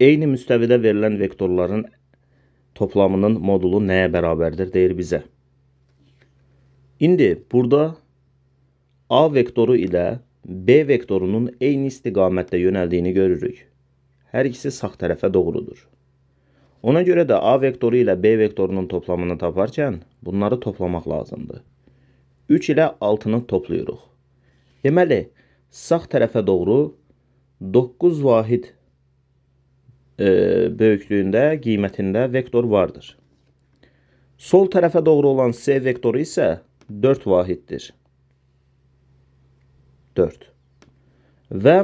Eyni müstəvidə verilən vektorların toplamının modulu nəyə bərabərdir deyir bizə. İndi burada A vektoru ilə B vektorunun eyni istiqamətdə yönəldiyini görürük. Hər ikisi sağ tərəfə doğrudur. Ona görə də A vektoru ilə B vektorunun toplamını taparkən bunları toplamaq lazımdır. 3 ilə 6-nı toplayırıq. Deməli, sağ tərəfə doğru 9 vahid böyüklüyündə, qiymətində vektor vardır. Sol tərəfə doğru olan C vektoru isə 4 vahiddir. 4. Və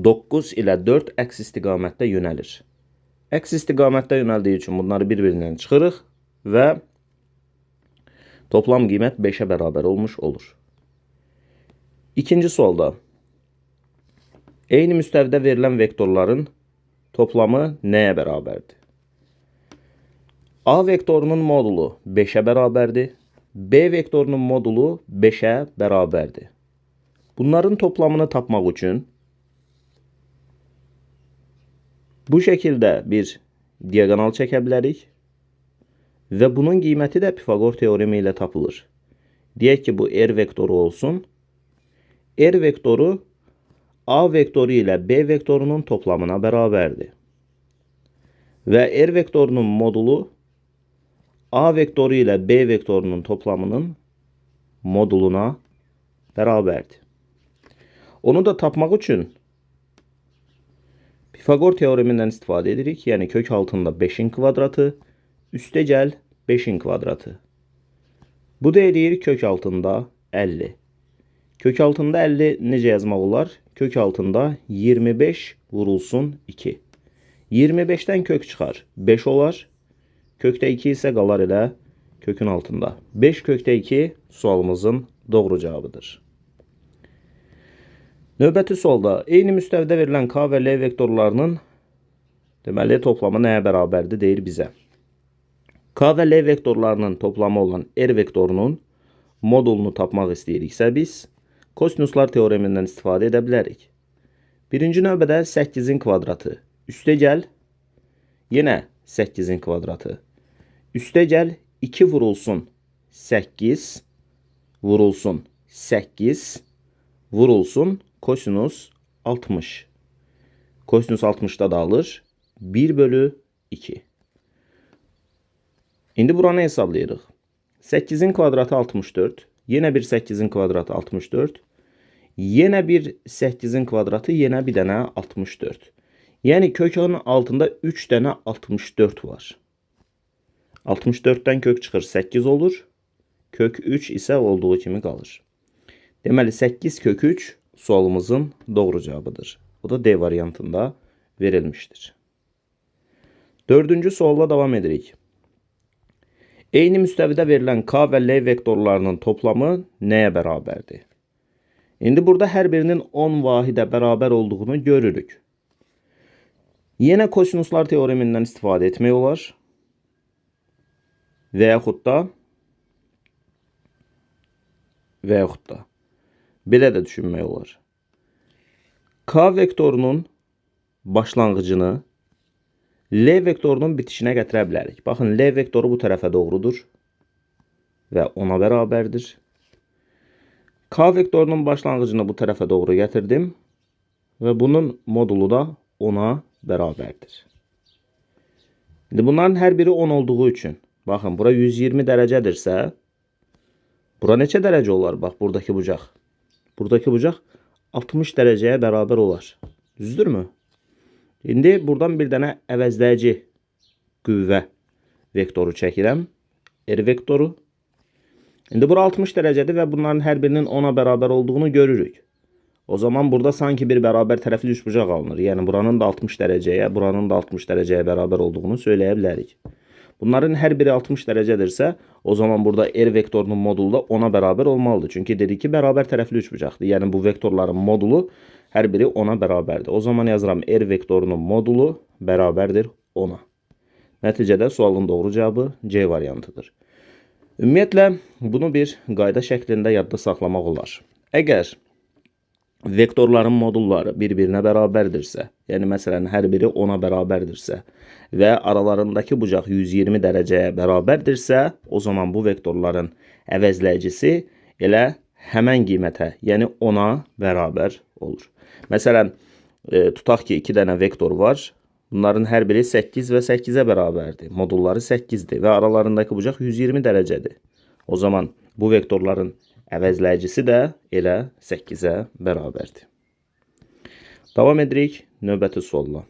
9 ilə 4 əks istiqamətdə yönəlir. Əks istiqamətdə yönəldiyi üçün bunları bir-birindən çıxırıq və toplam qiymət 5-ə bərabər olmuş olur. İkinci sualda eyni müstəvidə verilən vektorların toplamı nəyə bərabərdir? A vektorunun modulu 5-ə bərabərdir. B vektorunun modulu 5-ə bərabərdir. Bunların toplamını tapmaq üçün bu şəkildə bir diagonal çəkə bilərik və bunun qiyməti də Pifaqor teoremi ilə tapılır. Deyək ki, bu R vektoru olsun. R vektoru A vektoru ilə B vektorunun toplamına bərabərdir. Və R vektorunun modulu A vektoru ilə B vektorunun toplamının moduluna bərabərdir. Onu da tapmaq üçün Pifaqor teoremindən istifadə edirik. Yəni kök altında 5-in kvadratı, üstə gəl 5-in kvadratı. Bu da eləyir kök altında 50. Kök altında 50 necə yazmaq olar? Kök altında 25 vurulsun 2. 25-dən kök çıxar 5 olar. Kökdə 2 isə qalar elə kökün altında. 5 kökdə 2 sualımızın doğru cavabıdır. Növbəti sualda eyni müstəvidə verilən K və L vektorlarının deməli toplamı nəyə bərabərdir deyir bizə. K və L vektorlarının toplamı olan R vektorunun modulunu tapmaq istəyiriksə biz kosinuslar teoremindən istifadə edə bilərik. Birinci növbədə 8-in kvadratı üstə gəl, yenə 8-in kvadratı. Üstə gəl 2 vurulsun 8 vurulsun 8 vurulsun kosinus 60. Kosinus 60'da da alır 1 bölü 2. İndi buranı hesablayırıq. 8'in kvadratı 64. Yenə bir 8'in kvadratı 64. Yenə bir 8'in kvadratı, yenə bir dənə 64. Yəni kökün altında 3 dənə 64 var. 64'dən kök çıxır 8 olur. Kök 3 isə olduğu kimi qalır. Deməli 8 kök 3 sualımızın doğru cavabıdır. Bu da D variantında verilmiştir. Dördüncü sualla davam edirik. Eyni müstəvidə verilən K və L vektorlarının toplamı nəyə bərabərdir? İndi burada hər birinin 10 vahidə bərabər olduğunu görürük. Yenə kosinuslar teoremindən istifadə etmək olar. Və yaxud da belə də düşünmək olar. K vektorunun başlanğıcını L vektorunun bitişinə gətirə bilərik. Baxın, L vektoru bu tərəfə doğrudur və 10-a bərabərdir. K vektorunun başlanğıcını bu tərəfə doğru gətirdim və bunun modulu da 10-a bərabərdir. İndi bunların hər biri 10 olduğu üçün, baxın, bura 120 dərəcədirsə, bura neçə dərəcə olar? Bax, buradakı bucaq. Buradakı bucaq 60 dərəcəyə bərabər olar. Düzdürmü? İndi buradan bir dənə əvəzləyici qüvvə vektoru çəkirəm. R vektoru. İndi bura 60 dərəcədir və bunların hər birinin 10'a bərabər olduğunu görürük. O zaman burada sanki bir bərabər tərəfli üçbucaq alınır. Yəni buranın da 60 dərəcəyə, buranın da 60 dərəcəyə bərabər olduğunu söyləyə bilərik. Bunların hər biri 60 dərəcədirsə, o zaman burada R vektorunun modulu da 10'a bərabər olmalıdır. Çünki dedik ki, bərabər tərəfli üçbucaqdır. Yəni bu vektorların modulu hər biri 10'a bərabərdir. O zaman yazıram R vektorunun modulu bərabərdir 10'a. Nəticədə sualın doğru cavabı C variantıdır. Ümumiyyətlə, bunu bir qayda şəklində yadda saxlamaq olar. Əgər vektorların modulları bir-birinə bərabərdirsə, yəni məsələn hər biri 10-a bərabərdirsə və aralarındakı bucaq 120 dərəcəyə bərabərdirsə, o zaman bu vektorların əvəzləyicisi elə həmən qiymətə, yəni 10-a bərabər olur. Məsələn, tutaq ki, 2 dənə vektor var. Bunların hər biri 8 və 8-ə bərabərdir. Modulları 8-dir və aralarındakı bucaq 120 dərəcədir. O zaman bu vektorların əvəzləyicisi də elə 8-ə bərabərdir. Davam edirik növbəti sualla.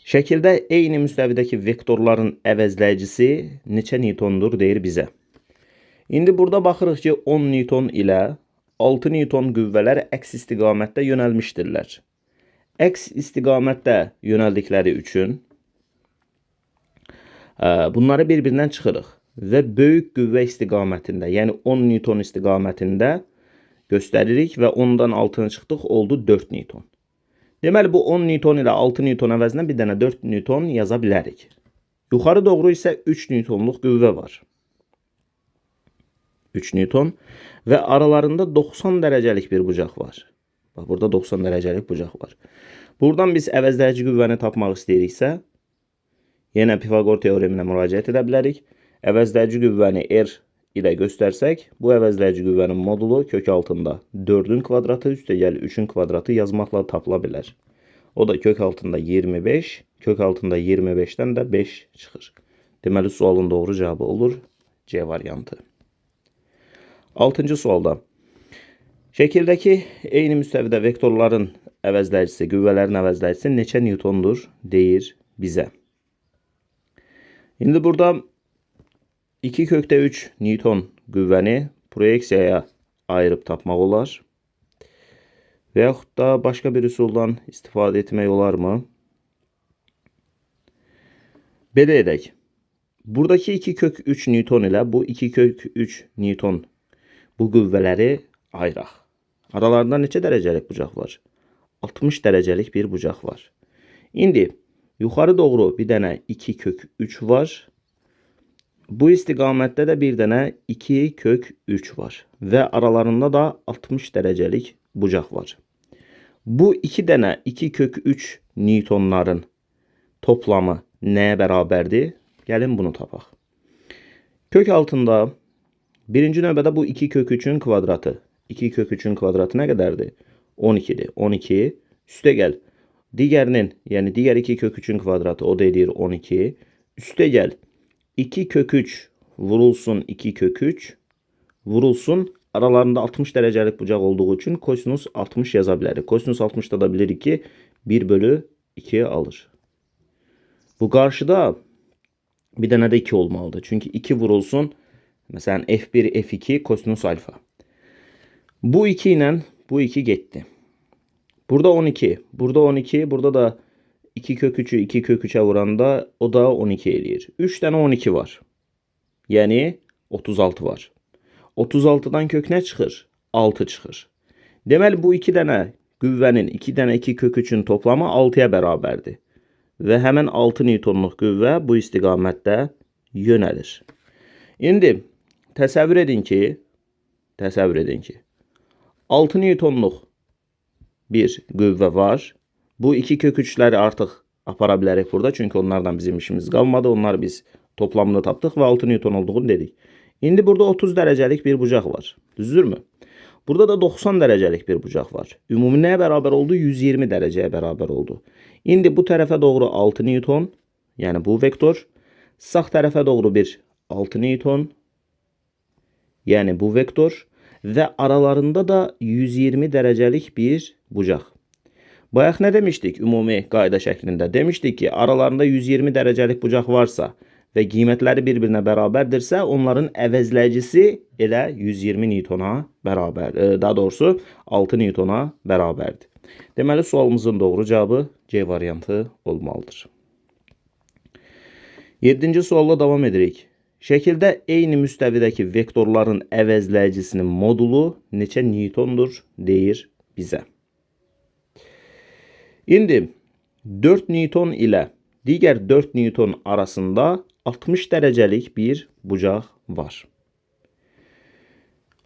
Şəkildə eyni müstəvidəki vektorların əvəzləyicisi neçə newtondur deyir bizə. İndi burada baxırıq ki, 10 newton ilə 6 newton qüvvələr əks istiqamətdə yönəlmişdirlər. Əks istiqamətdə yönəldikləri üçün bunları bir-birindən çıxırıq və böyük qüvvə istiqamətində, yəni 10 newton istiqamətində göstəririk və 10-dan 6-nı çıxdıq, oldu 4 newton. Deməli, bu 10 newton ilə 6 newton əvəzinə bir dənə 4 newton yaza bilərik. Yuxarı doğru isə 3 newtonluq qüvvə var. 3 newton və aralarında 90 dərəcəlik bir bucaq var. Bax, burada 90 dərəcəlik bucaq var. Buradan biz əvəzləyici qüvvəni tapmaq istəyiriksə, yenə Pifaqor teoreminə müraciət edə bilərik. Əvəzləyici qüvvəni R ilə göstərsək, bu əvəzləyici qüvvənin modulu kök altında 4-ün kvadratı üstəgəl 3-ün kvadratı yazmaqla tapıla bilər. O da kök altında 25, kök altında 25-dən də 5 çıxır. Deməli, sualın doğru cavabı olur C variantı. 6-cı sualda. Şəkildəki eyni müstəvidə vektorların əvəzləyicisi, qüvvələrin əvəzləyicisi neçə newtondur deyir bizə. İndi burada 2 kökdə 3 newton qüvvəni proyeksiyaya ayırıb tapmaq olar. Və yaxud da başqa bir üsuldan istifadə etmək olarmı? Belə edək. Buradakı 2 kök 3 newton ilə bu 2 kök 3 newton bu qüvvələri ayıraq. Aralarında neçə dərəcəlik bucaq var? 60 dərəcəlik bir bucaq var. İndi yuxarı doğru bir dənə 2 kök 3 var. Bu istiqamətdə də bir dənə 2 kök 3 var. Və aralarında da 60 dərəcəlik bucaq var. Bu 2 dənə 2 kök 3 newtonların toplamı nəyə bərabərdir? Gəlin bunu tapaq. Kök altında birinci növbədə bu 2 kök 3-ün kvadratı. 2 kök 3-ün kvadratı nə qədərdir? 12-dir. 12 üstə gəl. Digərinin, yəni digər 2 kök 3-ün kvadratı, o da edir 12. Üstə gəl. 2 kök 3 vurulsun 2 kök 3 vurulsun. Aralarında 60 dərəcəlik bucaq olduğu üçün kosinus 60 yaza bilərik. Kosinus 60'da da bilirik ki 1 bölü 2 alır. Bu qarşıda bir dənə də 2 olmalıdır. Çünki 2 vurulsun. Məsələn F1, F2 kosinus alfa. Bu 2 ilə bu 2 getdi. Burada 12, burada 12, burada da 2 kök 3'ü 2 kök 3'e vuranda o da 12 eləyir. 3 dənə 12 var. Yəni 36 var. 36'dan kök nə çıxır? 6 çıxır. Deməli bu 2 dənə qüvvənin 2 dənə 2 kök 3'ün toplamı 6'ya bərabərdir. Və həmən 6 newtonluq qüvvə bu istiqamətdə yönəlir. İndi təsəvvür edin ki 6 newtonluq bir qüvvə var. Bu 2 kök 3'ləri artıq apara bilərik burada. Çünki onlardan bizim işimiz qalmadı. Onları biz toplamını tapdıq və 6 newton olduğunu dedik. İndi burada 30 dərəcəlik bir bucaq var. Düzdürmü? Burada da 90 dərəcəlik bir bucaq var. Ümumi nəyə bərabər oldu? 120 dərəcəyə bərabər oldu. İndi bu tərəfə doğru 6 newton, yəni bu vektor. Sağ tərəfə doğru bir 6 newton, yəni bu vektor. Və aralarında da 120 dərəcəlik bir bucaq. Bayaq nə demişdik ümumi qayda şəklində? Demişdik ki, aralarında 120 dərəcəlik bucaq varsa və qiymətləri bir-birinə bərabərdirsə, onların əvəzləyicisi elə 120 newtona bərabər, daha doğrusu 6 newtona bərabərdir. Deməli, sualımızın doğru cavabı C variantı olmalıdır. 7-ci sualla davam edirik. Şəkildə eyni müstəvidəki vektorların əvəzləyicisinin modulu neçə newtondur deyir bizə. İndi 4 newton ilə digər 4 newton arasında 60 dərəcəlik bir bucaq var.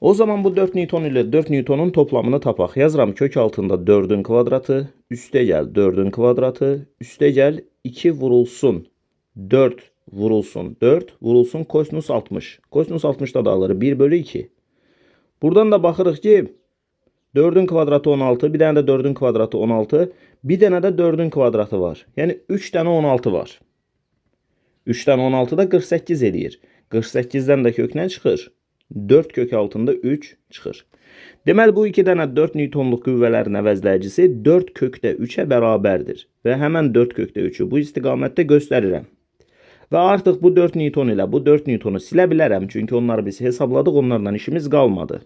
O zaman bu 4 Newton ile 4 Newton'un toplamını tapaq. Yazıram kök altında 4'ün kvadratı, üstə gəl 4'ün kvadratı, üstə gəl 2 vurulsun 4 vurulsun 4 vurulsun kosinus 60. Kosinus 60 da dağılır 1 bölü 2. Buradan da baxırıq ki 4'ün kvadratı 16, bir dənə də 4'ün kvadratı 16, bir dənə də 4'ün kvadratı var. Yəni 3 dənə 16 var. 3 dənə 16 da 48 eləyir. 48-dən də kök nə çıxır? 4 kök altında 3 çıxır. Deməli bu 2 dənə 4 Newtonluq qüvvələrin əvəzləyicisi 4 kökdə 3-ə bərabərdir. Və həmən 4 kökdə 3-ü bu istiqamətdə göstərirəm. Və artıq bu 4 Newton ilə bu 4 Newtonu silə bilərəm. Çünki onları biz hesabladıq, onlardan işimiz qalmadı.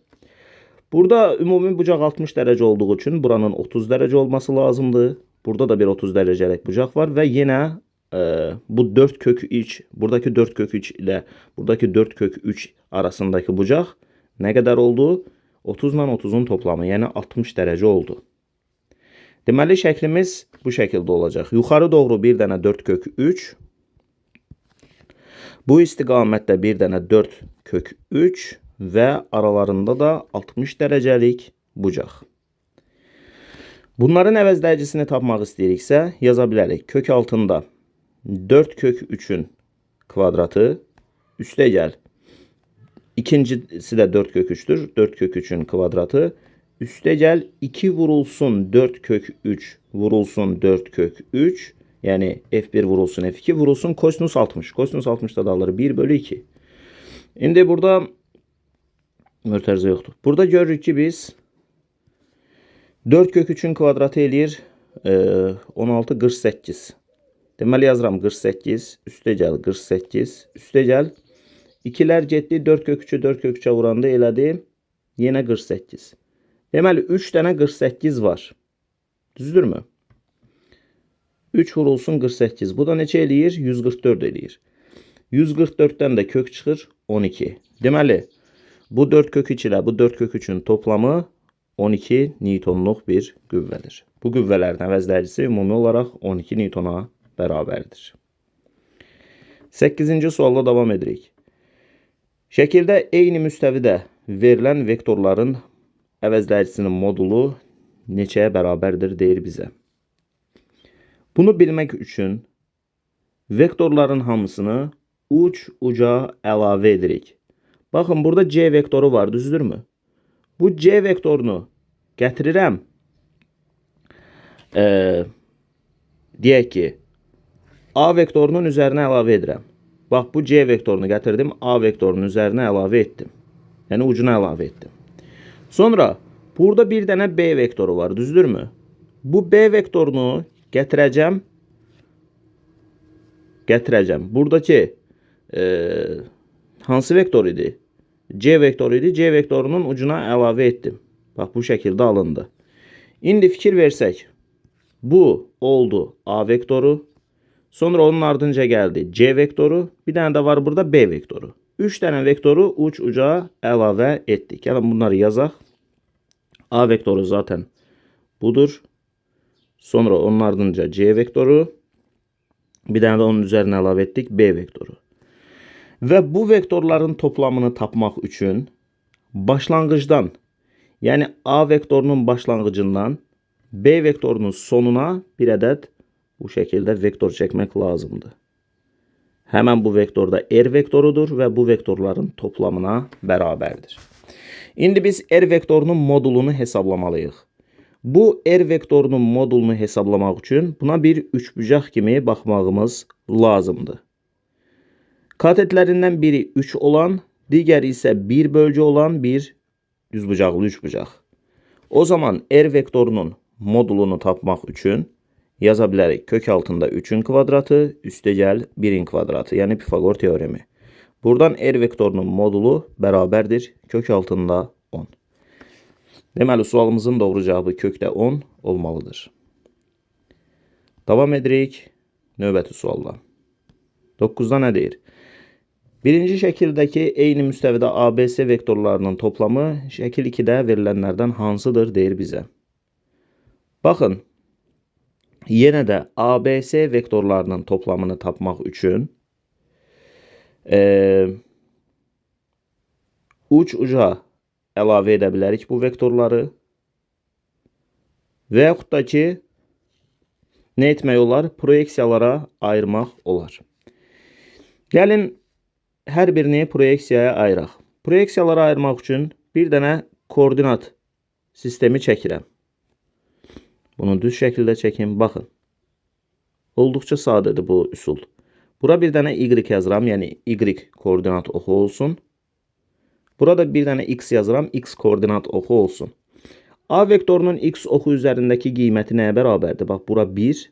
Burada ümumi bucaq 60 dərəcə olduğu üçün buranın 30 dərəcə olması lazımdır. Burada da bir 30 dərəcəlik bucaq var və yenə bu 4 kök 3, buradakı 4 kök 3 ilə buradakı 4 kök 3 arasındakı bucaq nə qədər oldu? 30 ilə 30'un toplamı, yəni 60 dərəcə oldu. Deməli şəklimiz bu şəkildə olacaq. Yuxarı doğru bir dənə 4 kök 3. Bu istiqamətdə bir dənə 4 kök 3 və aralarında da 60 dərəcəlik bucaq. Bunların əvəzləyicisini tapmaq istəyiriksə yaza bilərik. Kök altında 4 kök 3'ün kvadratı, üstə gəl. İkincisi də 4 kök 3'tür. 4 kök 3'ün kvadratı, üstə gəl 2 vurulsun 4 kök 3 vurulsun 4 kök 3. Yəni F1 vurulsun F2 vurulsun kosinus 60. Kosinus 60 da dağılır 1 bölü 2. İndi burada mötərizə yoxdur. Burada görürük ki biz 4 kök 3'ün kvadratı eləyir 16 48. Deməli yazıram 48, üstə gəl 48, üstə gəl. 2'lər getdi, 4 kök 3'ü 4 kök 3'ə vuranda elədi, yenə 48. Deməli 3 dənə 48 var. Düzdürmü? 3 vurulsun 48. Bu da neçə eləyir? 144 eləyir. 144'dən də kök çıxır 12. Deməli bu 4 kök 3 ilə bu 4 kök 3'ün toplamı 12 Newtonluq bir qüvvədir. Bu qüvvələrin əvəzləyicisi ümumi olaraq 12 Newtona bərabərdir. 8-ci sualla davam edirik. Şəkildə eyni müstəvidə verilən vektorların əvəzləyicisinin modulu neçəyə bərabərdir deyir bizə. Bunu bilmək üçün vektorların hamısını uc uca əlavə edirik. Baxın burada C vektoru var, düzdürmü? Bu C vektorunu gətirirəm. Deyək ki A vektorunun üzərinə əlavə edirəm. Bax bu C vektorunu gətirdim, A vektorunun üzərinə əlavə etdim. Yəni ucuna əlavə etdim. Sonra burada bir dənə B vektoru var, düzdürmü? Bu B vektorunu gətirəcəm. Buradakı hansı vektor idi? C vektoru idi. C vektorunun ucuna əlavə etdim. Bax bu şəkildə alındı. İndi fikir versək. Bu oldu A vektoru. Sonra onun ardınca gəldi C vektoru. Bir dənə də var burada B vektoru. 3 dənə vektoru uc uca əlavə etdik. Gəlin bunları yazaq. A vektoru zaten budur. Sonra onun ardınca C vektoru. Bir dənə də onun üzərinə əlavə etdik B vektoru. Və bu vektorların toplamını tapmaq üçün başlanğıcdan, yəni A vektorunun başlanğıcından B vektorunun sonuna bir ədəd bu şəkildə vektor çəkmək lazımdır. Həmən bu vektorda R vektorudur və bu vektorların toplamına bərabərdir. İndi biz R vektorunun modulunu hesablamalıyıq. Bu R vektorunun modulunu hesablamaq üçün buna bir üçbucaq kimi baxmağımız lazımdır. Katetlərindən biri 3 olan, digəri isə 1 bölgü olan bir düzbucaqlı üçbucaq. O zaman R vektorunun modulunu tapmaq üçün yaza bilərik. Kök altında 3'ün kvadratı, üstə gəl 1'in kvadratı, yəni Pifagor teoremi. Buradan R vektorunun modulu bərabərdir kök altında 10. Deməli sualımızın doğru cavabı kökdə 10 olmalıdır. Davam edirik növbəti sualla. 9'da nə deyir? Birinci şəkildəki eyni müstəvidə ABC vektorlarının toplamı şəkil 2'də verilənlərdən hansıdır deyir bizə. Baxın, yenə də ABC vektorlarının toplamını tapmaq üçün uc uca əlavə edə bilərik bu vektorları. Və yaxud da ki, nə etmək olar? Proyeksiyalara ayırmaq olar. Gəlin, hər birini proyeksiyaya ayıraq. Proyeksiyalara ayırmaq üçün bir dənə koordinat sistemi çəkirəm. Bunu düz şəkildə çəkim. Baxın. Olduqca sadədir bu üsul. Bura bir dənə y yazıram, yəni y koordinat oxu olsun. Burada bir dənə x yazıram, x koordinat oxu olsun. A vektorunun x oxu üzərindəki qiyməti nəyə bərabərdir? Bax, bura 1,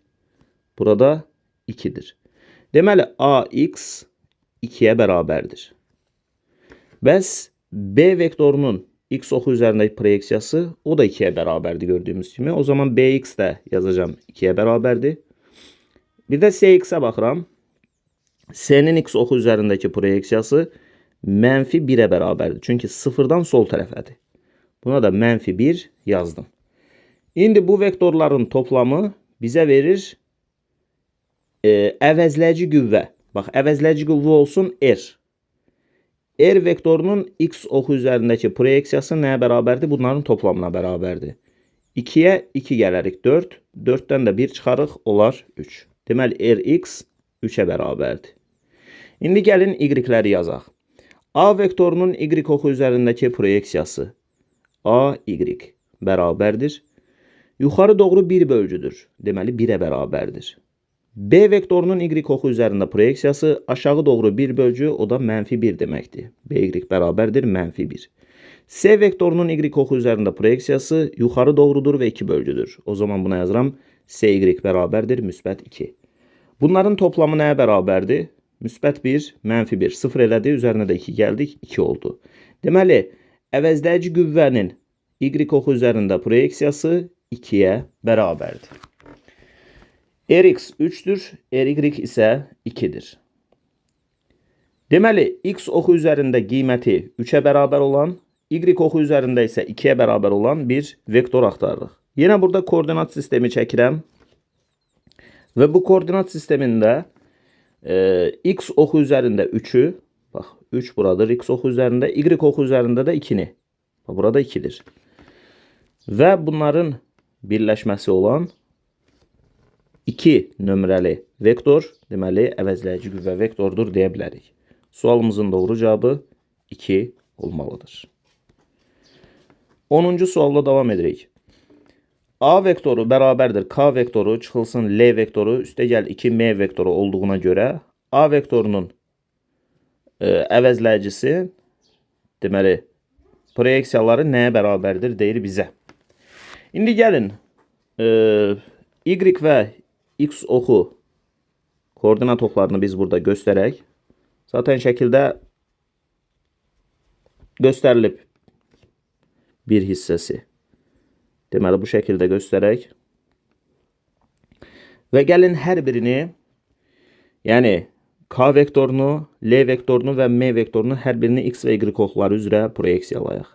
burada 2-dir. Deməli, ax 2-yə bərabərdir. Bəs B vektorunun x oxu üzərindəki proyeksiyası o da 2-yə bərabərdir gördüyümüz kimi. O zaman bx də yazacağım 2-yə bərabərdir. Bir də cx-ə baxıram. C-nin x oxu üzərindəki proyeksiyası mənfi 1-ə bərabərdir. Çünki 0-dan sol tərəfədir. Buna da mənfi 1 yazdım. İndi bu vektorların toplamı bizə verir əvəzləyici qüvvə. Bax, əvəzləyici qüvvə olsun R. R vektorunun x oxu üzərindəki proyeksiyası nəyə bərabərdir? Bunların toplamına bərabərdir. 2-yə 2 gələrik 4. 4-dən də 1 çıxarıq, olar 3. Deməli, Rx 3-ə bərabərdir. İndi gəlin y-ləri yazaq. A vektorunun y oxu üzərindəki proyeksiyası AY bərabərdir. Yuxarı doğru bir bölgüdür. Deməli, 1-ə bərabərdir. B vektorunun y oxu üzərində proyeksiyası aşağı doğru bir bölgü, o da mənfi 1 deməkdir. By bərabərdir mənfi 1. C vektorunun y oxu üzərində proyeksiyası yuxarı doğrudur və 2 bölgüdür. O zaman buna yazıram. CY bərabərdir müsbət 2. Bunların toplamı nəyə bərabərdir? Müsbət 1, mənfi 1. 0 elədi, üzərinə də 2 gəldik, 2 oldu. Deməli, əvəzləyici qüvvənin y oxu üzərində proyeksiyası 2-yə bərabərdir. Rx 3-dür, Ry isə 2-dir. Deməli, x oxu üzərində qiyməti 3-ə bərabər olan, y oxu üzərində isə 2-yə bərabər olan bir vektor axtarırıq. Yenə burada koordinat sistemi çəkirəm. Və bu koordinat sistemində x oxu üzərində 3-ü, bax 3 buradır x oxu üzərində, y oxu üzərində də 2-ni. Burada 2-dir. Və bunların birləşməsi olan 2 nömrəli vektor, deməli, əvəzləyici qüvvə vektordur deyə bilərik. Sualımızın doğru cavabı 2 olmalıdır. 10-cu sualla davam edirik. A vektoru bərabərdir K vektoru çıxılsın L vektoru üstəgəl 2M vektoru olduğuna görə A vektorunun əvəzləyicisi, deməli, proyeksiyaları nəyə bərabərdir deyir bizə. İndi gəlin, Y və X oxu koordinat oxlarını biz burada göstərək. Zaten şəkildə göstərilib bir hissəsi. Deməli, bu şəkildə göstərək. Və gəlin hər birini, yəni K vektorunu, L vektorunu və M vektorunu hər birini X və Y oxları üzrə proyeksiyalayaq.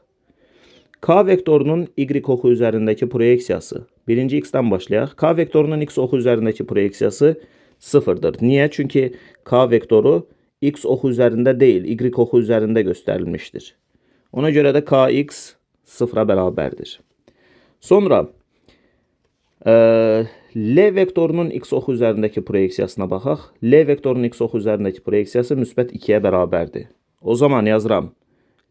K vektorunun Y oxu üzərindəki proyeksiyası, birinci X-dən başlayaq. K vektorunun X oxu üzərindəki proyeksiyası 0-dır. Niyə? Çünki K vektoru X oxu üzərində deyil, Y oxu üzərində göstərilmişdir. Ona görə də Kx 0-a bərabərdir. Sonra L vektorunun X oxu üzərindəki proyeksiyasına baxaq. L vektorunun X oxu üzərindəki proyeksiyası müsbət 2-yə bərabərdir. O zaman yazıram.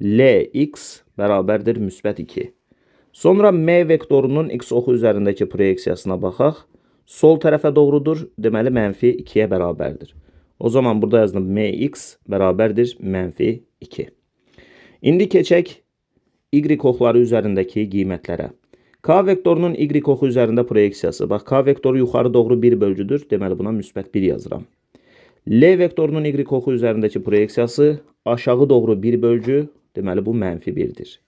Lx bərabərdir müsbət 2. Sonra M vektorunun X oxu üzərindəki proyeksiyasına baxaq. Sol tərəfə doğrudur. Deməli, mənfi 2-yə bərabərdir. O zaman burada yazdım. Mx bərabərdir mənfi 2. İndi keçək Y oxları üzərindəki qiymətlərə. K vektorunun Y oxu üzərində proyeksiyası. Bax, K vektoru yuxarı doğru bir bölgüdür. Deməli, buna müsbət 1 yazıram. L vektorunun Y oxu üzərindəki proyeksiyası aşağı doğru bir bölgü. Deməli, bu mənfi 1-dir.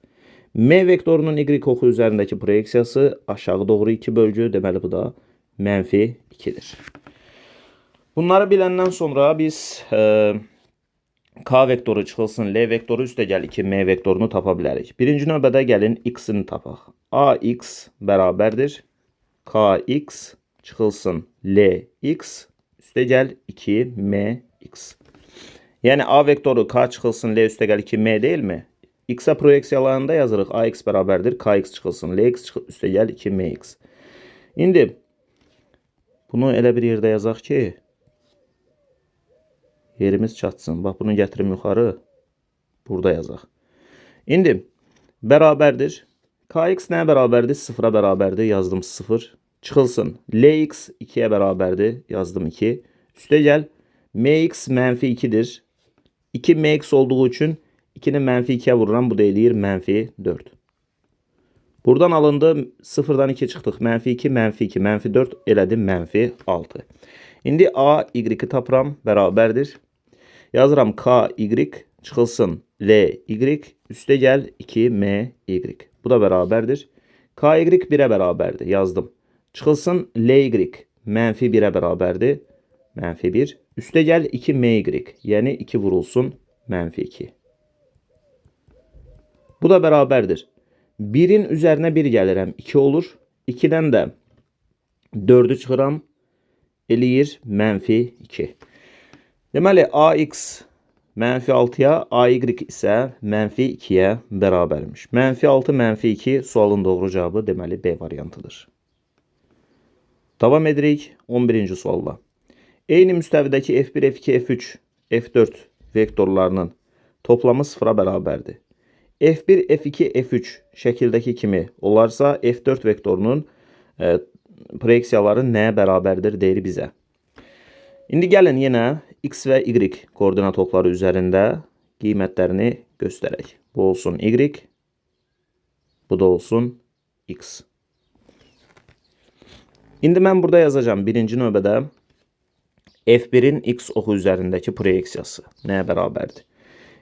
M vektorunun Y oxu üzərindəki proyeksiyası aşağı doğru 2 bölgü. Deməli, bu da mənfi 2-dir. Bunları biləndən sonra biz K vektoru çıxılsın L vektoru üstəgəl 2M vektorunu tapa bilərik. Birinci növbədə gəlin X-ini tapaq. Ax bərabərdir Kx çıxılsın Lx üstəgəl 2Mx. Yəni A vektoru K çıxılsın L üstəgəl 2M deyilmi? X-ə proyeksiyalarında yazırıq. AX bərabərdir. KX çıxılsın. LX üstəgəl 2MX. İndi bunu elə bir yerdə yazaq ki, yerimiz çatsın. Bax, bunu gətirim yuxarı. Burada yazaq. İndi bərabərdir. KX nəyə bərabərdir? 0-a bərabərdir. Yazdım 0. Çıxılsın. LX 2-yə bərabərdir. Yazdım 2. Üstəgəl MX mənfi 2-dir. 2MX olduğu üçün 2-ni mənfi 2-yə vururam. Bu da eləyir mənfi 4. Buradan alındı. 0-dan 2 çıxdıq. Mənfi 2, mənfi 2, mənfi 4 elədim mənfi 6. İndi A, Y-i tapıram. Bərabərdir. Yazıram K, Y çıxılsın. L, Y üstəgəl 2MY. Bu da bərabərdir. K, Y 1-ə bərabərdir. Yazdım. Çıxılsın. L, Y mənfi 1-ə bərabərdir. Mənfi 1. Üstəgəl 2MY. Yəni 2 vurulsun. Mənfi 2. Bu da bərabərdir. 1-in üzərinə 1 gəlirəm. 2 olur. 2-dən də 4-ü çıxıram. Eləyir mənfi 2. Deməli, AX mənfi 6-ya, AY isə mənfi 2-yə bərabərmiş. Mənfi 6, mənfi 2 sualın doğru cavabı deməli B variantıdır. Davam edirik 11-ci sualla. Eyni müstəvidəki F1, F2, F3, F4 vektorlarının toplamı 0-a bərabərdir. F1, F2, F3 şəkildəki kimi olarsa F4 vektorunun proyeksiyaları nəyə bərabərdir deyir bizə. İndi gəlin yenə X və Y koordinat okları üzərində qiymətlərini göstərək. Bu olsun Y, bu da olsun X. İndi mən burada yazacağım birinci növbədə F1-in X oxu üzərindəki proyeksiyası nəyə bərabərdir?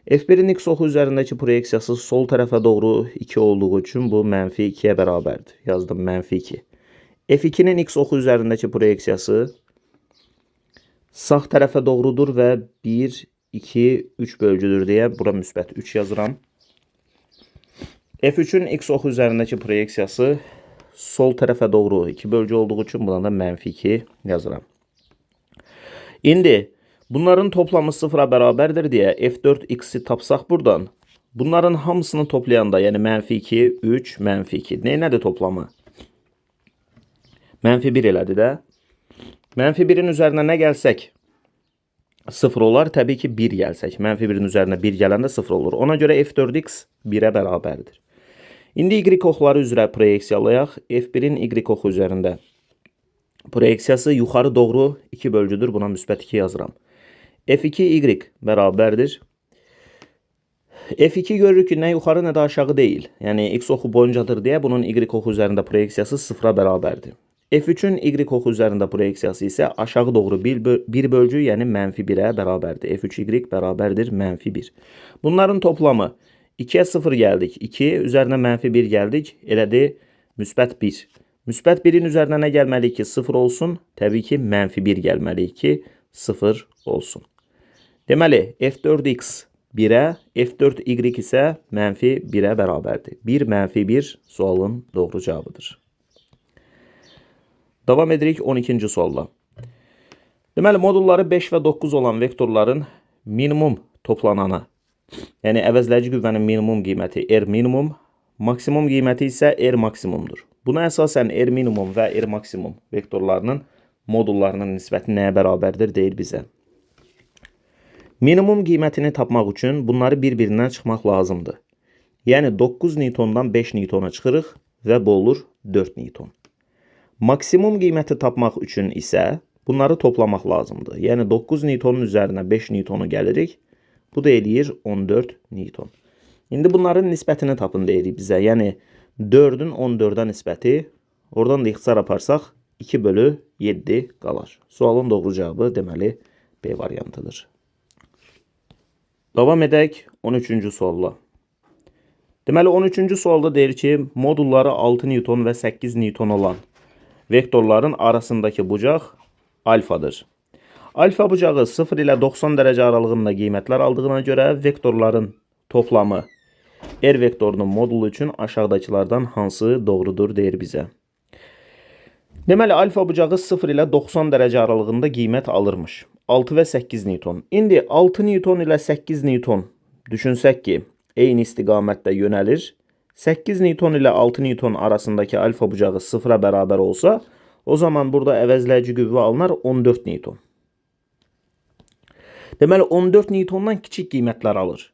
F1-in X oxu üzərindəki proyeksiyası sol tərəfə doğru 2 olduğu üçün bu mənfi 2-yə bərabərdir. Yazdım mənfi 2. F2-nin X oxu üzərindəki proyeksiyası sağ tərəfə doğrudur və 1, 2, 3 bölgüdür deyə bura müsbət 3 yazıram. F3-ün X oxu üzərindəki proyeksiyası sol tərəfə doğru 2 bölgü olduğu üçün buna da mənfi 2 yazıram. İndi bunların toplamı 0-a bərabərdir deyə F4X-i tapsaq buradan, bunların hamısını toplayanda, yəni mənfi 2, 3, mənfi 2. Nədir toplamı? Mənfi 1 elədi də. Mənfi 1-in üzərinə nə gəlsək 0 olar. Təbii ki 1 gəlsək. Mənfi 1-in üzərinə 1 gələndə 0 olur. Ona görə F4X 1-ə bərabərdir. İndi Y oxları üzrə proyeksiyalayaq. F1-in Y oxu üzərində proyeksiyası yuxarı doğru 2 bölgüdür. Buna müsbət 2 yazıram. F2Y bərabərdir. F2 görürük ki, nə yuxarı, nə də aşağı deyil. Yəni, X oxu boyuncadır deyə bunun Y oxu üzərində proyeksiyası 0-a bərabərdir. F3-ün Y oxu üzərində proyeksiyası isə aşağı doğru 1 bölgü, yəni mənfi 1-ə bərabərdir. F3Y bərabərdir mənfi 1. Bunların toplamı 2-yə 0 gəldik. 2 üzərinə mənfi 1 gəldik. Elədi müsbət 1. Müsbət 1-in üzərinə nə gəlməliyik ki 0 olsun? Təbii ki mənfi 1 gəlməliyik ki 0 olsun. Deməli, F4X 1-ə, F4Y isə mənfi 1-ə bərabərdir. 1 mənfi 1 sualın doğru cavabıdır. Davam edirik 12-ci sualla. Deməli, modulları 5 və 9 olan vektorların minimum toplananı, yəni əvəzləyici qüvvənin minimum qiyməti R minimum, maksimum qiyməti isə R maksimumdur. Buna əsasən R minimum və R maksimum vektorlarının modullarının nisbəti nəyə bərabərdir deyir bizə. Minimum qiymətini tapmaq üçün bunları bir-birindən çıxmaq lazımdır. Yəni 9 Newtondan 5 Newtona çıxırıq və bu olur 4 Newton. Maksimum qiyməti tapmaq üçün isə bunları toplamaq lazımdır. Yəni 9 Newtonun üzərinə 5 Newtonu gəlirik. Bu da eləyir 14 Newton. İndi bunların nisbətini tapın deyirik bizə. Yəni 4-ün 14-ə nisbəti, oradan da ixtisar aparsaq 2/7 qalar. Sualın doğru cavabı deməli B variantıdır. Davam edək 13-cü sualla. Deməli 13-cü sualda deyir ki, modulları 6 Newton və 8 Newton olan vektorların arasındakı bucaq alfadır. Alfa bucağı 0 ilə 90 dərəcə aralığında qiymətlər aldığına görə vektorların toplamı R vektorunun modulu üçün aşağıdakılardan hansı doğrudur deyir bizə. Deməli, alfa bucağı 0 ilə 90 dərəcə aralığında qiymət alırmış. 6 və 8 Newton. İndi 6 Newton ilə 8 Newton düşünsək ki, eyni istiqamətdə yönəlir. 8 Newton ilə 6 Newton arasındakı alfa bucağı sıfıra bərabər olsa, o zaman burada əvəzləyici qüvvə alınar 14 Newton. Deməli 14 Newtondan kiçik qiymətlər alır.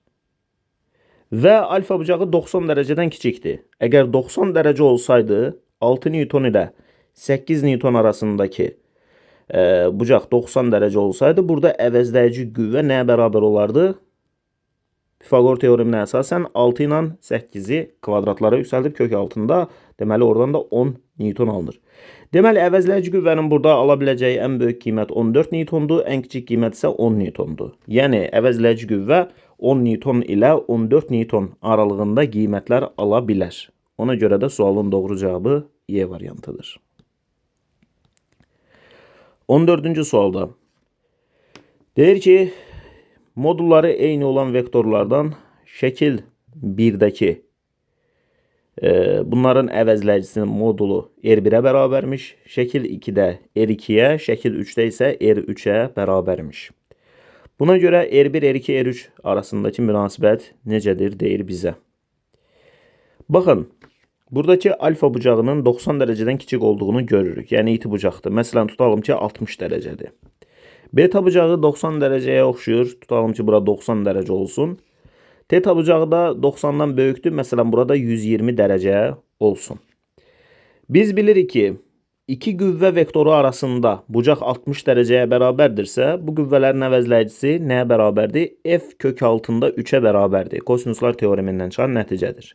Və alfa bucağı 90 dərəcədən kiçikdir. Əgər 90 dərəcə olsaydı, 6 Newton ilə 8 Newton arasındakı bucaq 90 dərəcə olsaydı, burada əvəzləyici qüvvə nəyə bərabər olardı? Pifaqor teoreminə əsasən 6 ilə 8-i kvadratlara yüksəldib kök altında, deməli oradan da 10 Newton alınır. Deməli əvəzləyici qüvvənin burada ala biləcəyi ən böyük qiymət 14 Newtondur, ən kiçik qiymət isə 10 Newtondur. Yəni əvəzləyici qüvvə 10 Newton ilə 14 Newton aralığında qiymətlər ala bilər. Ona görə də sualın doğru cavabı Y variantıdır. 14-cü sualda deyir ki, modulları eyni olan vektorlardan şəkil 1-dəki bunların əvəzləyicisinin modulu R1-ə bərabərmiş, şəkil 2-də R2-yə, şəkil 3-də isə R3-ə bərabərmiş. Buna görə R1, R2, R3 arasındakı münasibət necədir deyir bizə. Baxın, buradakı alfa bucağının 90 dərəcədən kiçik olduğunu görürük. Yəni iti bucaqdır. Məsələn, tutalım ki 60 dərəcədir. Beta bucağı 90 dərəcəyə oxşuyur. Tutalım ki bura 90 dərəcə olsun. Teta bucağı da 90-dan böyükdür. Məsələn, burada 120 dərəcə olsun. Biz bilirik ki, iki qüvvə vektoru arasında bucaq 60 dərəcəyə bərabərdirsə, bu qüvvələrin əvəzləyicisi nəyə bərabərdir? F kök altında 3-ə bərabərdir. Kosinuslar teoremindən çıxan nəticədir.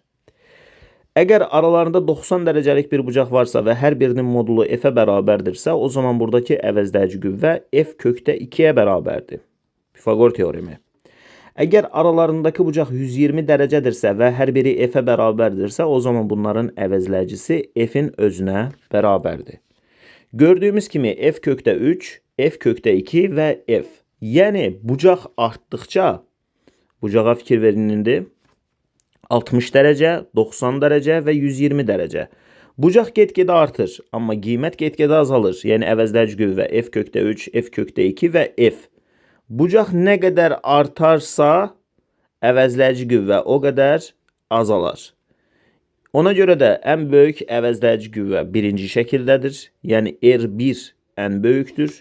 Əgər aralarında 90 dərəcəlik bir bucaq varsa və hər birinin modulu F-ə bərabərdirsə, o zaman buradakı əvəzləyici qüvvə F kökdə 2-yə bərabərdir. Pifaqor teoremi. Əgər aralarındakı bucaq 120 dərəcədirsə və hər biri F-ə bərabərdirsə, o zaman bunların əvəzləyicisi F-in özünə bərabərdir. Gördüyümüz kimi F kökdə 3, F kökdə 2 və F. Yəni bucaq artdıqca, bucağa fikir verilindir. 60 dərəcə, 90 dərəcə və 120 dərəcə. Bucaq get-gedə artır, amma qiymət get-gedə azalır. Yəni əvəzləyici qüvvə F kökdə 3, F kökdə 2 və F. Bucaq nə qədər artarsa, əvəzləyici qüvvə o qədər azalar. Ona görə də ən böyük əvəzləyici qüvvə birinci şəkildədir. Yəni R1 ən böyükdür.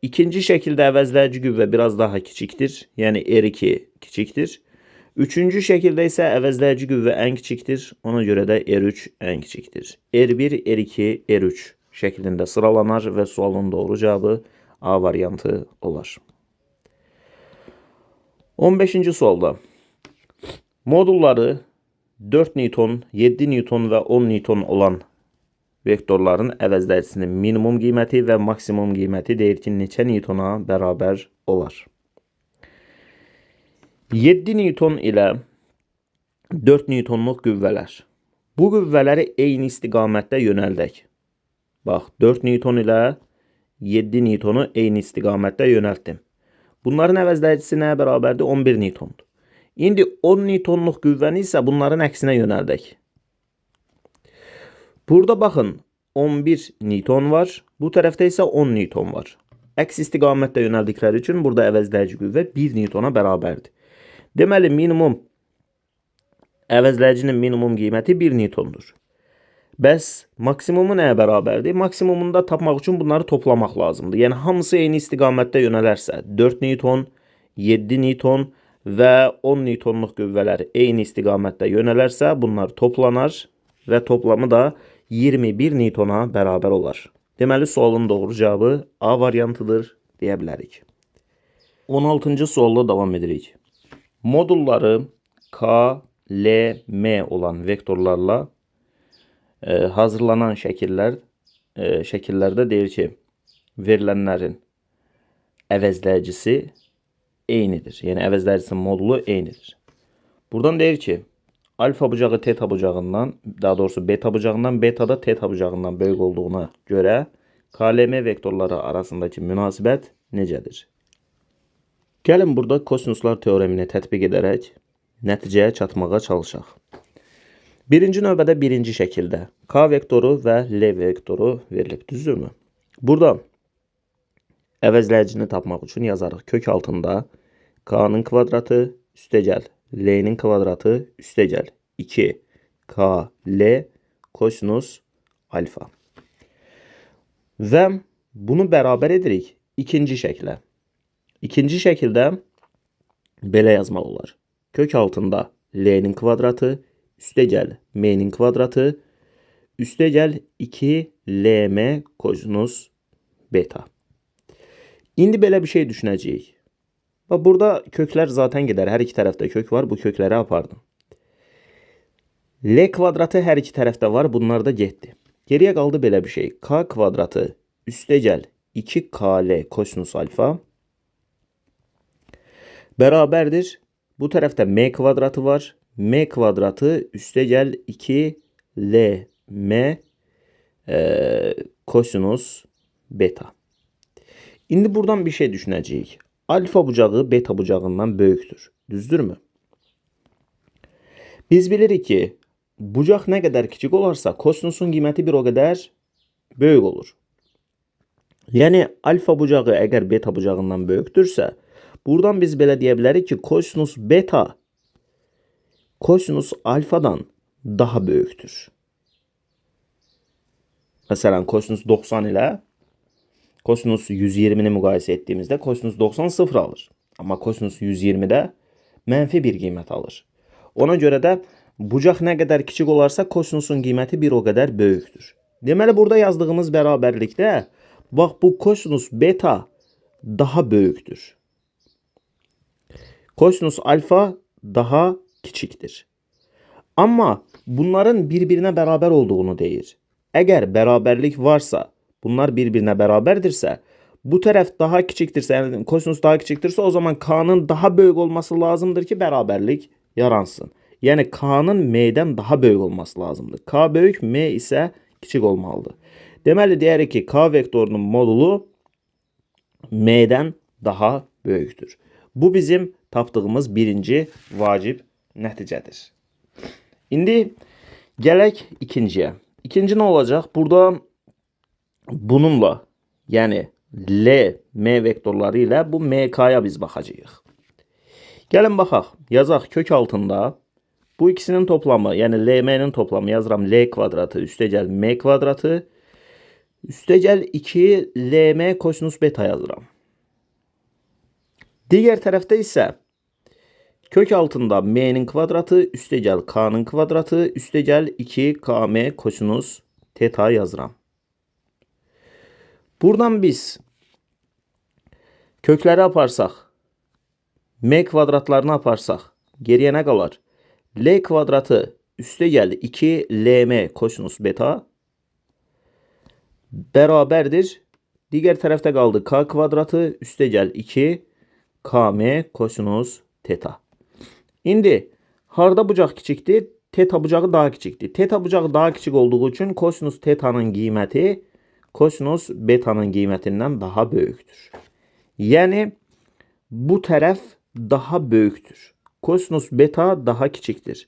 İkinci şəkildə əvəzləyici qüvvə biraz daha kiçikdir. Yəni R2 kiçikdir. Üçüncü şəkildə isə əvəzləyici qüvvə ən kiçikdir. Ona görə də R3 ən kiçikdir. R1, R2, R3 şəklində sıralanar və sualın doğru cavabı A variantı olar. 15-ci sualda modulları 4 Newton, 7 Newton və 10 Newton olan vektorların əvəzləyicisinin minimum qiyməti və maksimum qiyməti deyir ki, neçə Newtona bərabər olar? 7 Newton ilə 4 Newtonluq qüvvələr. Bu qüvvələri eyni istiqamətdə yönəldək. Bax, 4 Newton ilə 7 Newtonu eyni istiqamətdə yönəltdim. Bunların əvəzləyicisi nəyə bərabərdir? 11 Newtondur. İndi 10 Newtonluq qüvvəni isə bunların əksinə yönəldək. Burada baxın, 11 Newton var. Bu tərəfdə isə 10 Newton var. Əks istiqamətdə yönəldikləri üçün burada əvəzləyici qüvvə 1 Newtona bərabərdir. Deməli, əvəzləyicinin minimum qiyməti 1 Newtondur. Bəs maksimumu nəyə bərabərdir? Maksimumunu da tapmaq üçün bunları toplamaq lazımdır. Yəni, hamısı eyni istiqamətdə yönələrsə, 4 Newton, 7 Newton və 10 Newtonluq qüvvələr eyni istiqamətdə yönələrsə, bunlar toplanar və toplamı da 21 Newtona bərabər olar. Deməli, sualın doğru cavabı A variantıdır deyə bilərik. 16-cı sualla davam edirik. Modulları K, L, M olan vektorlarla hazırlanan şəkillərdə deyir ki, verilənlərin əvəzləyicisi eynidir. Yəni, əvəzləyicisinin modulu eynidir. Buradan deyir ki, alfa bucağı teta bucağından, daha doğrusu beta bucağından, beta da teta bucağından böyük olduğuna görə KLM vektorları arasındakı münasibət necədir? Gəlin burada kosinuslar teoremini tətbiq edərək nəticəyə çatmağa çalışaq. Birinci növbədə birinci şəkildə K vektoru və L vektoru verilib, düzdürmü? Burada əvəzləyicini tapmaq üçün yazarıq. Kök altında K'nın kvadratı üstəgəl L'nin kvadratı üstəgəl 2k L kosinus alfa. Və bunu bərabər edirik ikinci şəklə. İkinci şəkildə belə yazmaq olar. Kök altında L'nin kvadratı üstəgəl M'nin kvadratı üstəgəl 2LM kosinus beta. İndi belə bir şey düşünəcəyik. Bax, burada köklər zaten gedər. Hər iki tərəfdə kök var. Bu kökləri apardım. L kvadratı hər iki tərəfdə var. Bunlar da getdi. Geriyə qaldı belə bir şey. K kvadratı üstəgəl 2KL kosinus alfa bərabərdir. Bu tərəfdə M kvadratı var. M kvadratı üstəgəl 2LM kosinus beta. İndi buradan bir şey düşünəcəyik. Alfa bucağı beta bucağından böyükdür. Düzdürmü? Biz bilirik ki, bucaq nə qədər kiçik olarsa, kosinusun qiyməti bir o qədər böyük olur. Yəni, alfa bucağı əgər beta bucağından böyükdürsə, buradan biz belə deyə bilərik ki, kosinus beta kosinus alfadan daha böyükdür. Məsələn, kosinus 90 ilə kosinus 120'ni müqayisə etdiyimizdə kosinus 90 0 alır. Amma kosinus 120'də mənfi bir qiymət alır. Ona görə də bucaq nə qədər kiçik olarsa kosinusun qiyməti bir o qədər böyükdür. Deməli, burada yazdığımız bərabərlikdə bax, bu kosinus beta daha böyükdür. Kosinus alfa daha kiçikdir. Amma bunların bir-birinə bərabər olduğunu deyir. Əgər bərabərlik varsa, bunlar bir-birinə bərabərdirsə, bu tərəf daha kiçikdirsə, yəni kosinus daha kiçikdirsə, o zaman K'nın daha böyük olması lazımdır ki, bərabərlik yaransın. Yəni K'nın M'dən daha böyük olması lazımdır. K böyük, M isə kiçik olmalıdır. Deməli, deyərik ki, K vektorunun modulu M'dən daha böyükdür. Bu bizim tapdığımız birinci vacib nəticədir. İndi gələk ikinciyə. İkinci nə olacaq? Burada bununla, yəni L, M vektorları ilə bu MK'ya biz baxacağıq. Gəlin baxaq. Yazaq kök altında bu ikisinin toplamı, yəni LM'nin toplamı yazıram L kvadratı üstəgəl M kvadratı üstəgəl 2 LM kosinus beta yazıram. Digər tərəfdə isə kök altında M'nin kvadratı üstəgəl K'nın kvadratı üstəgəl 2 KM kosinus teta yazıram. Buradan biz kökləri aparsaq, M kvadratlarını aparsaq, geriyə nə qalar? L kvadratı üstəgəl 2 LM kosinus beta bərabərdir. Digər tərəfdə qaldı K kvadratı üstəgəl 2 KM kosinus teta. İndi harda bucaq kiçikdir? Teta bucağı daha kiçikdir. Teta bucağı daha kiçik olduğu üçün kosinus tetanın qiyməti kosinus betanın qiymətindən daha böyükdür. Yəni, bu tərəf daha böyükdür. Kosinus beta daha kiçikdir.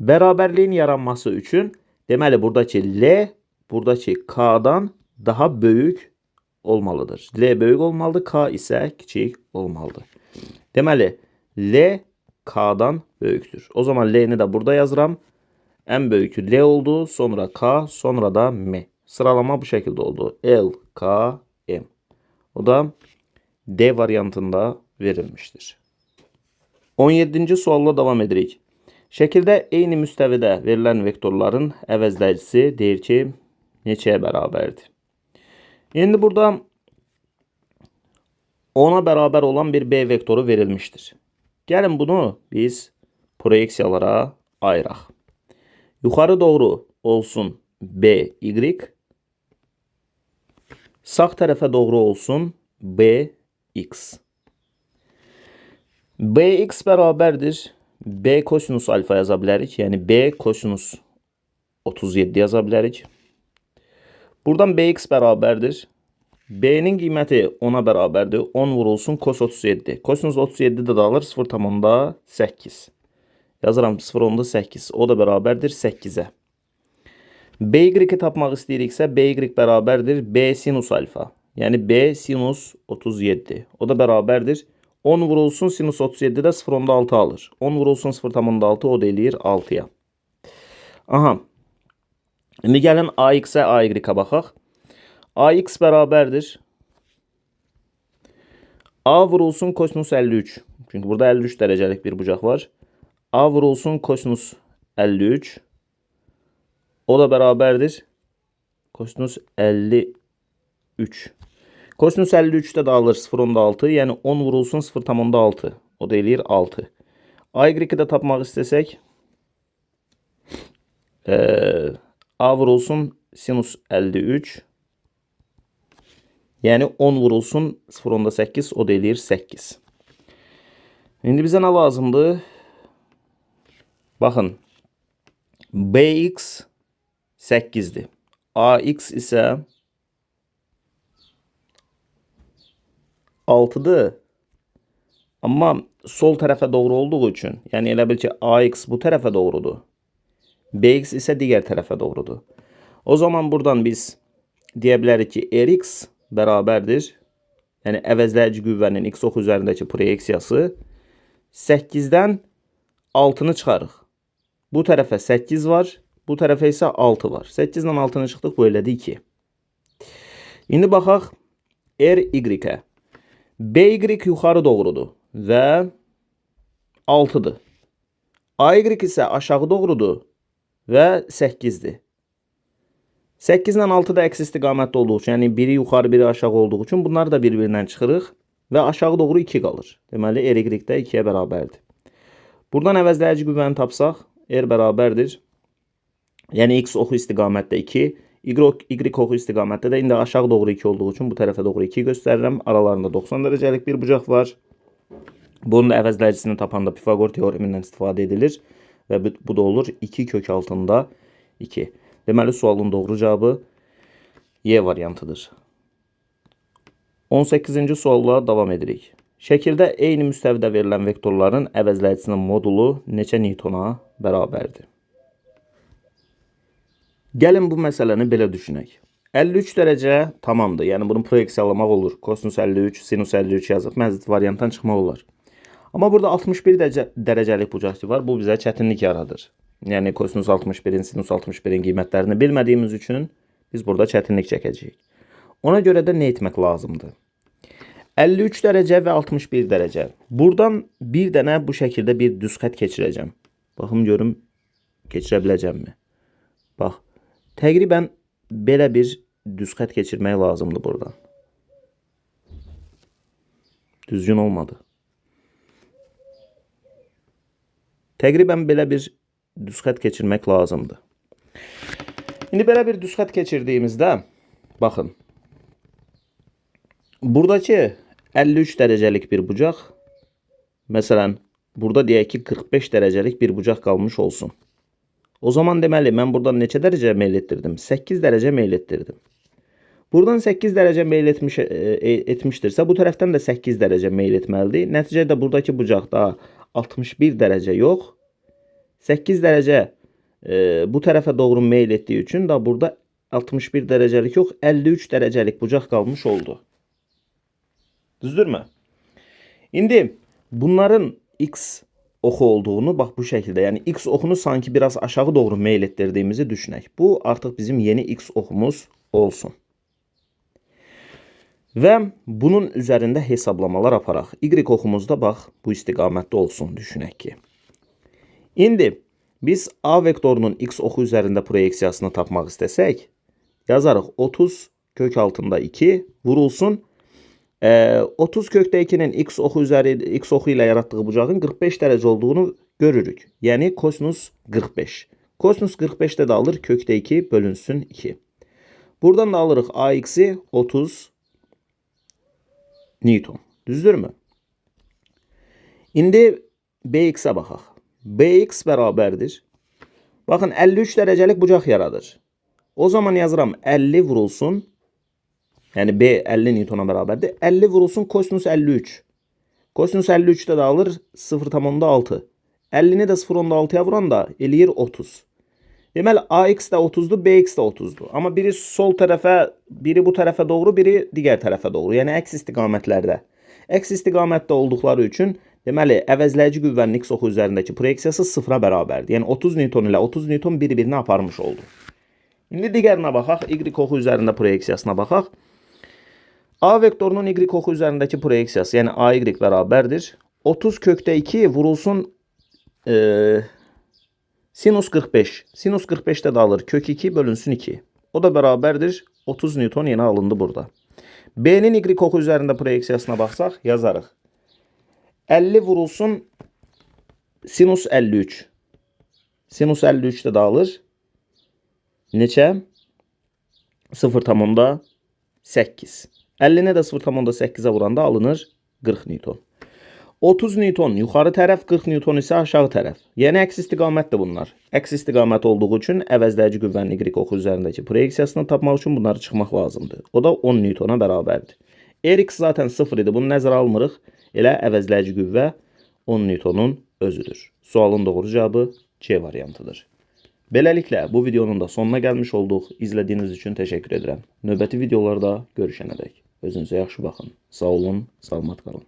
Bərabərliyin yaranması üçün, deməli, buradakı L, buradakı K'dan daha böyük olmalıdır. L böyük olmalıdır, K isə kiçik olmalıdır. Deməli, L K'dan böyükdür. O zaman L'ni də burada yazıram. Ən böyükü L oldu, sonra K, sonra da M. Sıralama bu şəkildə oldu. L, K, M. O da D variantında verilmiştir. 17-ci sualla davam edirik. Şəkildə eyni müstəvidə verilən vektorların əvəzləyicisi deyir ki, neçəyə bərabərdir? İndi burada 10'a bərabər olan bir B vektoru verilmişdir. Gəlin bunu biz proyeksiyalara ayıraq. Yuxarı doğru olsun B, Y. Sağ tərəfə doğru olsun B, X. Bx bərabərdir. B kosinus alfa yaza bilərik. Yəni B kosinus 37 yaza bilərik. Buradan Bx bərabərdir. B'nin qiyməti 10'a bərabərdir. 10 vurulsun cos 37. Kosinus 37 də dağılır 0,8. Yazıram 0,8. O da bərabərdir 8'ə. By-i tapmaq istəyiriksə By bərabərdir B sinus alfa. Yəni B sinus 37. O da bərabərdir 10 vurulsun sinus 37-də 0.6 alır. 10 vurulsun 0.6 o da eləyir 6-ya. Aha. İndi gəlin AX-ə, AY-ə baxaq. AX bərabərdir. A vurulsun kosinus 53. Çünki burada 53 dərəcəlik bir bucaq var. A vurulsun kosinus 53. O da bərabərdir. Kosinus 53. Kosinus 53'də də alır 0.6. Yəni 10 vurulsun 0.6. O da eləyir 6. AY-i də tapmaq istəsək. A vurulsun sinus 53. Yəni 10 vurulsun 0.8 o da eləyir 8. İndi bizə nə lazımdır? Baxın. BX 8'dir. AX isə 6'dır. Amma sol tərəfə doğru olduğu üçün, yəni elə bil ki AX bu tərəfə doğrudur. BX isə digər tərəfə doğrudur. O zaman buradan biz deyə bilərik ki Rx bərabərdir. Yəni əvəzləyici qüvvənin x oxu üzərindəki proyeksiyası 8-dən 6-nı çıxarıq. Bu tərəfə 8 var, bu tərəfə isə 6 var. 8-dən 6-nı çıxdıq, bu elədi 2. İndi baxaq RY-ə. BY yuxarı doğrudur və 6-dır. AY isə aşağı doğrudur və 8'dir. 8 ilə 6 da əks istiqamətdə olduğu üçün, yəni biri yuxarı, biri aşağı olduğu üçün bunları da bir-birindən çıxırıq və aşağı doğru 2 qalır. Deməli, RY də 2-yə bərabərdir. Buradan əvəzləyici qüvvəni tapsaq, R bərabərdir. Yəni, X oxu istiqamətdə 2, Y oxu istiqamətdə də indi aşağı doğru 2 olduğu üçün bu tərəfə doğru 2 göstərirəm. Aralarında 90 dərəcəlik bir bucaq var. Bunun da əvəzləyicisini tapanda Pifagor teoremindən istifadə edilir və bu da olur 2 kök altında 2. Deməli, sualın doğru cavabı Y variantıdır. 18-ci sualla davam edirik. Şəkildə eyni müstəvidə verilən vektorların əvəzləyicisinin modulu neçə Newtona bərabərdir? Gəlin bu məsələni belə düşünək. 53 dərəcə tamamdır. Yəni, bunu proyeksiyalamaq olur. Kosinus 53, sinus 53 yazıb məzid variantdan çıxmaq olar. Amma burada 61 dərəcəlik bucaq var. Bu bizə çətinlik yaradır. Yəni, kosinus 61-in, sinus 61-in qiymətlərini bilmədiyimiz üçün biz burada çətinlik çəkəcəyik. Ona görə də nə etmək lazımdır? 53 dərəcə və 61 dərəcə. Buradan bir dənə bu şəkildə bir düz xət keçirəcəm. Baxım görüm, keçirə biləcəmmi? Bax, təqribən belə bir düz xət keçirmək lazımdır buradan. Düzgün olmadı. Təqribən belə bir düz xət keçirmək lazımdır. İndi belə bir düz xət keçirdiyimizdə, baxın, buradakı 53 dərəcəlik bir bucaq, məsələn, burada deyək ki, 45 dərəcəlik bir bucaq qalmış olsun. O zaman deməli, mən buradan neçə dərəcə meyl etdirdim? 8 dərəcə meyl etdirdim. Buradan 8 dərəcə meyl etmişdirsə, bu tərəfdən də 8 dərəcə meyl etməlidir. Nəticədə buradakı bucaqda 61 dərəcə yox, 8 dərəcə bu tərəfə doğru meyl etdiyi üçün da burada 61 dərəcəlik yox, 53 dərəcəlik bucaq qalmış oldu. Düzdürmü? İndi bunların x oxu olduğunu bax bu şəkildə, yəni x oxunu sanki biraz aşağı doğru meyl etdirdiyimizi düşünək. Bu artıq bizim yeni x oxumuz olsun. Və bunun üzərində hesablamalar aparaq. Y oxumuz da bax bu istiqamətdə olsun düşünək ki. İndi biz A vektorunun x oxu üzərində proyeksiyasını tapmaq istəsək, yazarıq 30 kök altında 2 vurulsun 30 kökdə 2-nin x oxu ilə yaratdığı bucağın 45 dərəcə olduğunu görürük. Yəni kosinus 45. Kosinus 45-də də alır kökdə 2 bölünsün 2. Buradan da alırıq AX-i 30 Newton. Düzdürmü? İndi BX-ə baxaq. BX bərabərdir. Baxın 53 dərəcəlik bucaq yaradır. O zaman yazıram 50 vurulsun. Yəni B 50 Newtona bərabərdir. 50 vurulsun kosinus 53. Kosinus 53'də də alır 0.6. 50'ni də 0.6'ya vuran da eləyir 30. Deməli AX də 30'dur, BX də 30'dur. Amma biri sol tərəfə, biri bu tərəfə doğru, biri digər tərəfə doğru. Yəni əks istiqamətlərdə. Əks istiqamətdə olduqları üçün deməli əvəzləyici qüvvənin x oxu üzərindəki proyeksiyası 0-a bərabərdir. Yəni 30 Newton ilə 30 Newton bir-birini aparmış oldu. İndi digərinə baxaq, y oxu üzərində proyeksiyasına baxaq. A vektorunun y oxu üzərindəki proyeksiyası, yəni AY bərabərdir. 30 kökdə 2 vurulsun sinus 45. Sinus 45-də də alır kök 2 bölünsün 2. O da bərabərdir 30 Newton yenə alındı burada. B'nin y oxu üzərində proyeksiyasına baxsaq yazarıq. 50 vurulsun sinus 53. Sinus 53'də də alır. Neçə? 0,8. 50-ni də 0,8'ə vuranda alınır 40 Newton. 30 Newton yuxarı tərəf, 40 Newton isə aşağı tərəf. Yəni əks istiqamətdir bunlar. Əks istiqamət olduğu üçün əvəzləyici qüvvənin y oxu üzərindəki proyeksiyasını tapmaq üçün bunları çıxmaq lazımdır. O da 10 Newtona bərabərdir. Rx zaten 0 idi. Bunu nəzərə almırıq. Elə əvəzləyici qüvvə 10 Newtonun özüdür. Sualın doğru cavabı C variantıdır. Beləliklə bu videonun da sonuna gəlmiş olduq. İzlədiyiniz üçün təşəkkür edirəm. Növbəti videolarda görüşənədək özünüzə yaxşı baxın. Sağ olun, salamat qalın.